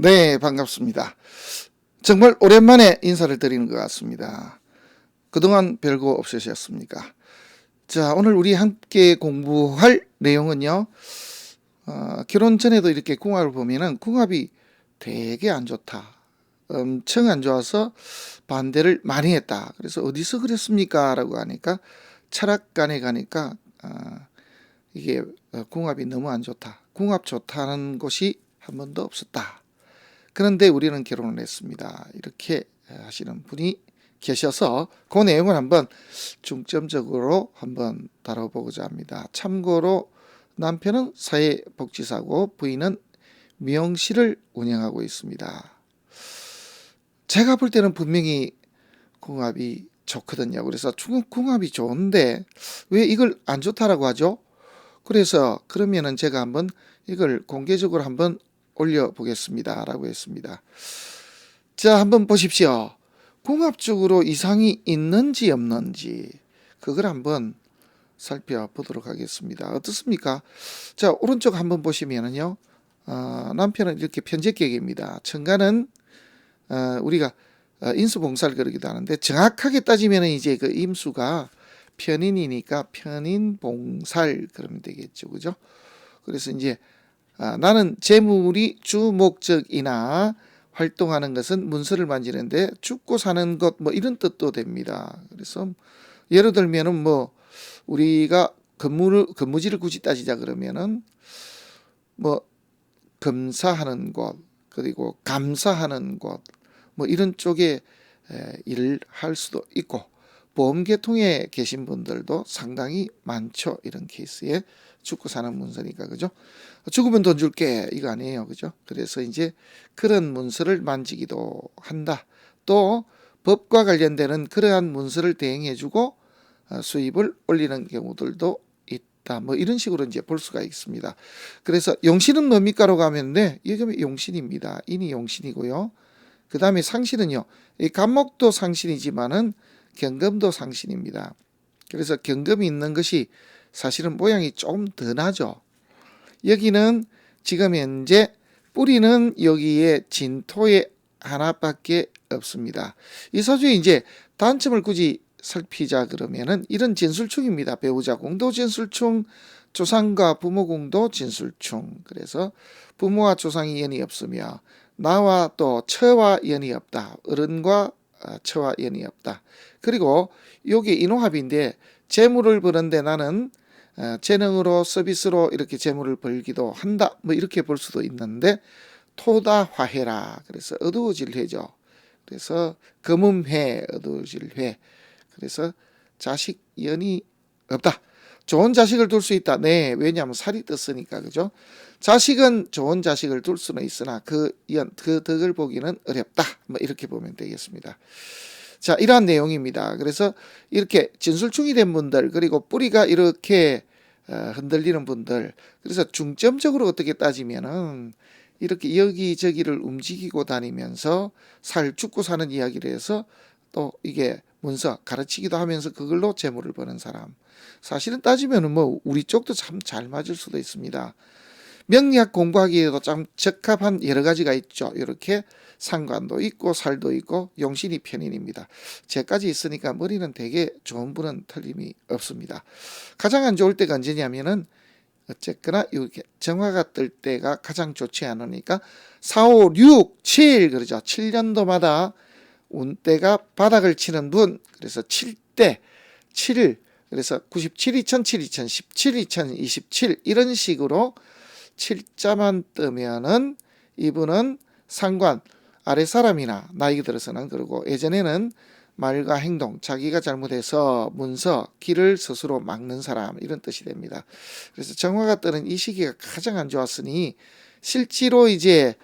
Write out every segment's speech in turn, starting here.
네, 반갑습니다. 정말 오랜만에 인사를 드리는 것 같습니다. 그동안 별거 없으셨습니까? 자, 오늘 우리 함께 공부할 내용은요. 결혼 전에도 이렇게 궁합을 보면은 궁합이 되게 안 좋다. 엄청 안 좋아서 반대를 많이 했다. 그래서 어디서 그랬습니까? 라고 하니까 철학관에 가니까 이게 궁합이 너무 안 좋다. 궁합 좋다는 곳이 한 번도 없었다. 그런데 우리는 결혼을 했습니다. 이렇게 하시는 분이 계셔서 그 내용을 한번 중점적으로 한번 다뤄보고자 합니다. 참고로 남편은 사회복지사고 부인은 미용실을 운영하고 있습니다. 제가 볼 때는 분명히 궁합이 좋거든요. 그래서 궁합이 좋은데 왜 이걸 안 좋다라고 하죠? 그래서 그러면은 제가 한번 이걸 공개적으로 한번 올려보겠습니다 라고 했습니다. 자, 한번 보십시오. 궁합적으로 이상이 있는지 없는지 그걸 한번 살펴보도록 하겠습니다. 어떻습니까? 자, 오른쪽 한번 보시면은요. 남편은 이렇게 편제격입니다. 천간은 우리가 인수봉사를 그러기도 하는데 정확하게 따지면 이제 그 임수가 편인이니까 편인봉살 그러면 되겠죠. 그죠? 그래서 이제 나는 재물이 주 목적이나 활동하는 것은 문서를 만지는데 죽고 사는 것 뭐 이런 뜻도 됩니다. 그래서 예를 들면은 뭐 우리가 근무지를 굳이 따지자 그러면은 뭐 검사하는 곳 그리고 감사하는 곳 뭐 이런 쪽에 일을 할 수도 있고 보험계통에 계신 분들도 상당히 많죠. 이런 케이스에 죽고 사는 문서니까 그죠? 죽으면 돈 줄게 이거 아니에요. 그죠? 그래서 이제 그런 문서를 만지기도 한다. 또 법과 관련되는 그러한 문서를 대행해주고 수입을 올리는 경우들도 있다. 뭐 이런 식으로 이제 볼 수가 있습니다. 그래서 용신은 뭡니까라고 하면 이게 용신입니다. 인이 용신이고요. 그 다음에 상신은요. 이 간목도 상신이지만은 경금도 상신입니다. 그래서 경금이 있는 것이 사실은 모양이 좀 더 나죠. 여기는 지금 현재 뿌리는 여기에 진토에 하나밖에 없습니다. 이 사주에 이제 단점을 굳이 살피자 그러면은 이런 진술충입니다. 배우자 공도 진술충, 조상과 부모 공도 진술충. 그래서 부모와 조상이 연이 없으며 나와 또 처와 연이 없다. 어른과 처와 연이 없다. 그리고 여기 인호합인데 재물을 버는데 나는 재능으로 서비스로 이렇게 재물을 벌기도 한다. 뭐 이렇게 볼 수도 있는데 토다화해라. 그래서 어두워질 해죠. 그래서 금음해 어두워질 해. 그래서 자식 연이 없다. 좋은 자식을 둘 수 있다. 네, 왜냐하면 살이 떴으니까 그죠? 자식은 좋은 자식을 둘 수는 있으나 그 덕을 보기는 어렵다. 뭐 이렇게 보면 되겠습니다. 자, 이러한 내용입니다. 그래서 이렇게 진술충이 된 분들 그리고 뿌리가 이렇게 흔들리는 분들 그래서 중점적으로 어떻게 따지면은 이렇게 여기저기를 움직이고 다니면서 죽고 사는 이야기를 해서 또 이게 문서 가르치기도 하면서 그걸로 재물을 버는 사람. 사실은 따지면은 뭐 우리 쪽도 참 잘 맞을 수도 있습니다. 명리학 공부하기에도 참 적합한 여러 가지가 있죠. 이렇게 상관도 있고 살도 있고 용신이 편인입니다. 제까지 있으니까 머리는 되게 좋은 분은 틀림이 없습니다. 가장 안 좋을 때가 언제냐면은 어쨌거나 이렇게 정화가 뜰 때가 가장 좋지 않으니까 4, 5, 6, 7 그러죠. 7년도마다 운때가 바닥을 치는 분 그래서 7대 7 그래서 97, 2007, 2017, 2027 이런 식으로 7자만 뜨면은 이분은 상관 아랫사람이나 나이 들어서는 그러고 예전에는 말과 행동 자기가 잘못해서 문서 길을 스스로 막는 사람 이런 뜻이 됩니다. 그래서 정화가 뜨는 이 시기가 가장 안 좋았으니 실제로 이제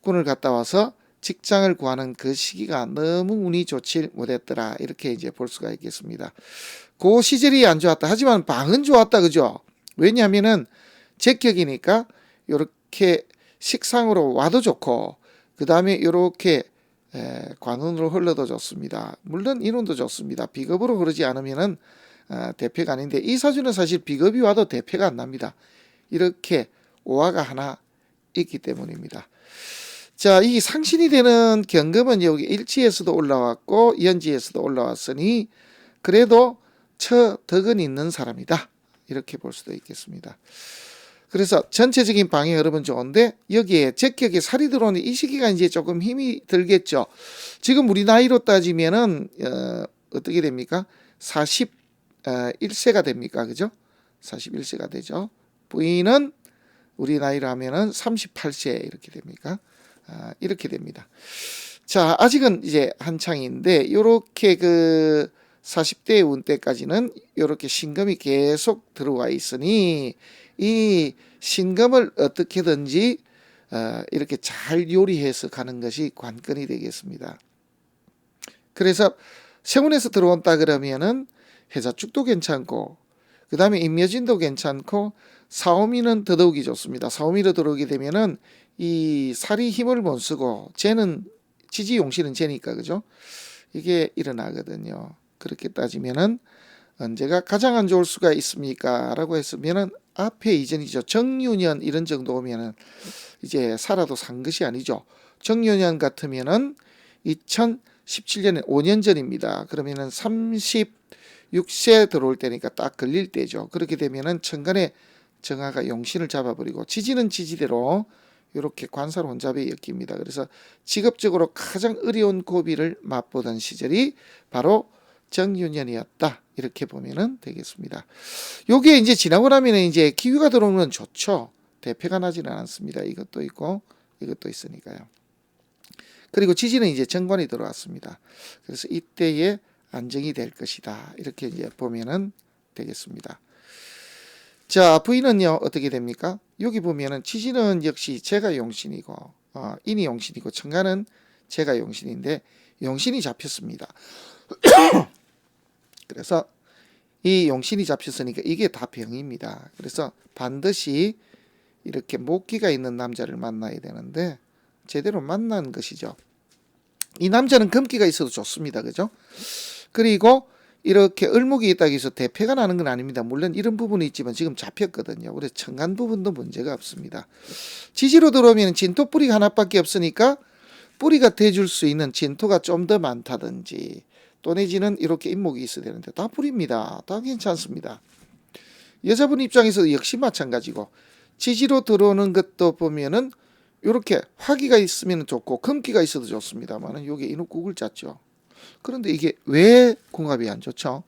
군을 갔다 와서 직장을 구하는 그 시기가 너무 운이 좋지 못했더라 이렇게 이제 볼 수가 있겠습니다. 그 시절이 안 좋았다. 하지만 방은 좋았다 그죠? 왜냐하면은 제격이니까 이렇게 식상으로 와도 좋고 그 다음에 이렇게 관운으로 흘러도 좋습니다. 물론 인운도 좋습니다. 비겁으로 흐르지 않으면은 대패가 아닌데 이 사주는 사실 비겁이 와도 대패가 안 납니다. 이렇게 오화가 하나 있기 때문입니다. 자, 이 상신이 되는 경금은 여기 일지에서도 올라왔고 연지에서도 올라왔으니 그래도 처덕은 있는 사람이다. 이렇게 볼 수도 있겠습니다. 그래서 전체적인 방해 흐름은 좋은데 여기에 적격에 살이 들어오는 이 시기가 이제 조금 힘이 들겠죠. 지금 우리 나이로 따지면은 어떻게 됩니까? 41세가 됩니까? 그죠? 41세가 되죠. 부인은 우리 나이로 하면은 38세 이렇게 됩니까? 이렇게 됩니다. 자, 아직은 이제 한창인데 요렇게 그 40대 운때까지는 이렇게 신금이 계속 들어와 있으니 이 신금을 어떻게든지 이렇게 잘 요리해서 가는 것이 관건이 되겠습니다. 그래서 세운에서 들어온다 그러면은 해자축도 괜찮고 그 다음에 임묘진도 괜찮고 사오미는 더더욱이 좋습니다. 사오미로 들어오게 되면은 이 살이 힘을 못 쓰고 쟤는 지지용신은 쟤니까 그죠? 이게 일어나거든요. 그렇게 따지면은 언제가 가장 안 좋을 수가 있습니까? 라고 했으면은 앞에 이전이죠. 정유년 이런 정도 오면은 이제 살아도 산 것이 아니죠. 정유년 같으면은 2017년에 5년 전입니다. 그러면은 36세 들어올 때니까 딱 걸릴 때죠. 그렇게 되면은 천간에 정화가 용신을 잡아버리고 지지는 지지대로 이렇게 관살 혼잡에 엮입니다. 그래서 직업적으로 가장 어려운 고비를 맛보던 시절이 바로 정유년이었다. 이렇게 보면은 되겠습니다. 요게 이제 지나고 나면 이제 기후가 들어오는 건 좋죠. 대패가 나지는 않습니다. 이것도 있고 이것도 있으니까요. 그리고 지지는 이제 정관이 들어왔습니다. 그래서 이때에 안정이 될 것이다. 이렇게 이제 보면은 되겠습니다. 자, V는요 어떻게 됩니까? 여기 보면은 지지는 역시 제가 용신이고 인이 용신이고 천간은 제가 용신인데 용신이 잡혔습니다. 그래서 이 용신이 잡혔으니까 이게 다 병입니다. 그래서 반드시 이렇게 목기가 있는 남자를 만나야 되는데 제대로 만난 것이죠. 이 남자는 금기가 있어도 좋습니다. 그죠? 그리고 이렇게 을목이 있다고 해서 대패가 나는 건 아닙니다. 물론 이런 부분이 있지만 지금 잡혔거든요. 그래서 천간 부분도 문제가 없습니다. 지지로 들어오면 진토 뿌리가 하나밖에 없으니까 뿌리가 대줄 수 있는 진토가 좀 더 많다든지 또 내지는 이렇게 인목이 있어야 되는데 다 뿌립니다. 다 괜찮습니다. 여자분 입장에서 역시 마찬가지고 지지로 들어오는 것도 보면은 이렇게 화기가 있으면 좋고 금기가 있어도 좋습니다만은 이게 인옥국을 짰죠. 그런데 이게 왜 궁합이 안 좋죠?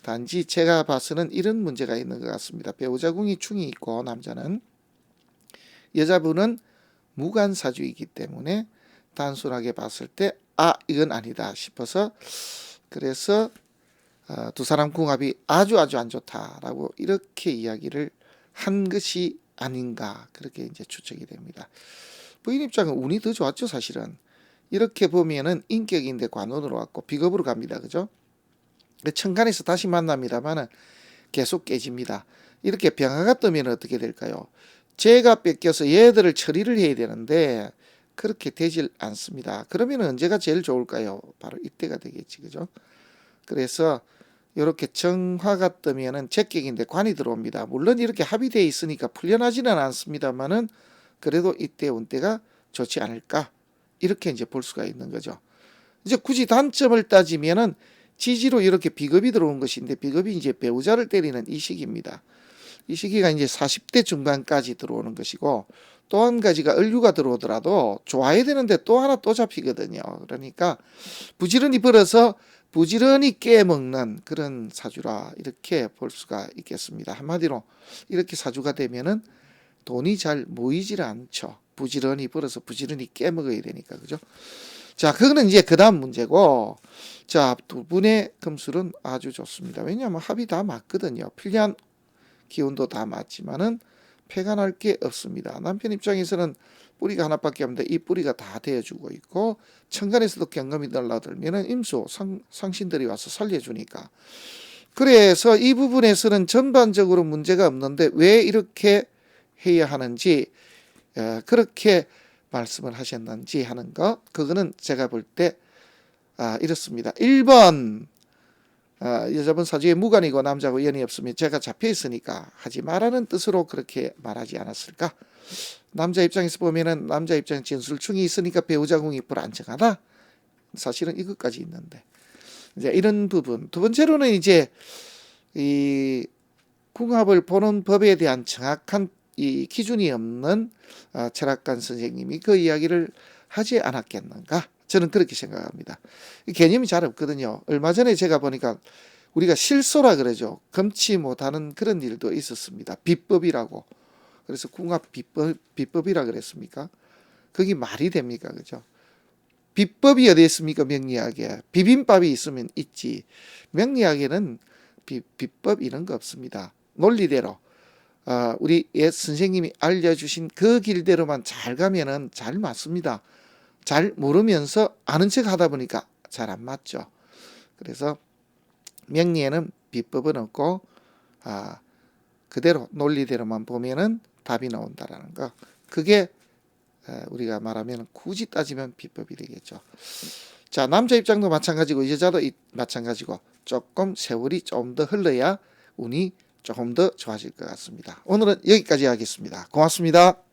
단지 제가 봐서는 이런 문제가 있는 것 같습니다. 배우자궁이 충이 있고 남자는 여자분은 무관사주이기 때문에 단순하게 봤을 때 이건 아니다 싶어서 그래서 두 사람 궁합이 아주 안 좋다라고 이렇게 이야기를 한 것이 아닌가 그렇게 이제 추측이 됩니다. 부인 입장은 운이 더 좋았죠 사실은. 이렇게 보면은 인격인데 관원으로 왔고 비겁으로 갑니다. 그죠? 천간에서 다시 만납니다만은 계속 깨집니다. 이렇게 병화가 뜨면 어떻게 될까요? 제가 뺏겨서 얘들을 처리를 해야 되는데 그렇게 되질 않습니다. 그러면 언제가 제일 좋을까요? 바로 이때가 되겠지. 그죠? 그래서 이렇게 정화가 뜨면은 적격인데 관이 들어옵니다. 물론 이렇게 합의되어 있으니까 풀려나지는 않습니다만은 그래도 이때 운때가 좋지 않을까? 이렇게 이제 볼 수가 있는 거죠. 이제 굳이 단점을 따지면은 지지로 이렇게 비겁이 들어온 것인데 비겁이 이제 배우자를 때리는 이 시기입니다. 이 시기가 이제 40대 중반까지 들어오는 것이고 또 한 가지가 을류가 들어오더라도 좋아야 되는데 또 하나 또 잡히거든요. 그러니까 부지런히 벌어서 부지런히 깨먹는 그런 사주라 이렇게 볼 수가 있겠습니다. 한마디로 이렇게 사주가 되면은 돈이 잘 모이질 않죠. 부지런히 벌어서 부지런히 깨먹어야 되니까 그죠? 자, 그거는 이제 그 다음 문제고 자, 두 분의 금술은 아주 좋습니다. 왜냐하면 합이 다 맞거든요. 필리한 기운도 다 맞지만은 패가 날 게 없습니다. 남편 입장에서는 뿌리가 하나밖에 없는데 이 뿌리가 다 되어주고 있고 천간에서도 경금이 날라들면은 임수 상신들이 와서 살려주니까 그래서 이 부분에서는 전반적으로 문제가 없는데 왜 이렇게 해야 하는지 그렇게 말씀을 하셨는지 하는 것 그거는 제가 볼 때 이렇습니다. 1번 여자분 사주에 무관이고 남자하고 연이 없으면 제가 잡혀 있으니까 하지 말라는 뜻으로 그렇게 말하지 않았을까? 남자 입장에서 보면은 남자 입장 진술충이 있으니까 배우자궁이 불안정하다. 사실은 이것까지 있는데 이제 이런 부분. 두 번째로는 이제 이 궁합을 보는 법에 대한 정확한 이 기준이 없는 철학관 선생님이 그 이야기를 하지 않았겠는가? 저는 그렇게 생각합니다. 개념이 잘 없거든요. 얼마 전에 제가 보니까 우리가 실소라 그러죠. 금치 못하는 그런 일도 있었습니다. 비법이라고. 그래서 궁합 비법이라 그랬습니까? 그게 말이 됩니까? 그죠? 비법이 어디 있습니까? 명리학에. 비빔밥이 있으면 있지. 명리학에는 비법 이런 거 없습니다. 논리대로. 우리 옛 선생님이 알려주신 그 길대로만 잘 가면은 잘 맞습니다. 잘 모르면서 아는 척 하다 보니까 잘 안 맞죠. 그래서 명리에는 비법은 없고 그대로 논리대로만 보면은 답이 나온다라는 거. 그게 우리가 말하면 굳이 따지면 비법이 되겠죠. 자, 남자 입장도 마찬가지고 여자도 마찬가지고 조금 세월이 좀 더 흘러야 운이 조금 더 좋아질 것 같습니다. 오늘은 여기까지 하겠습니다. 고맙습니다.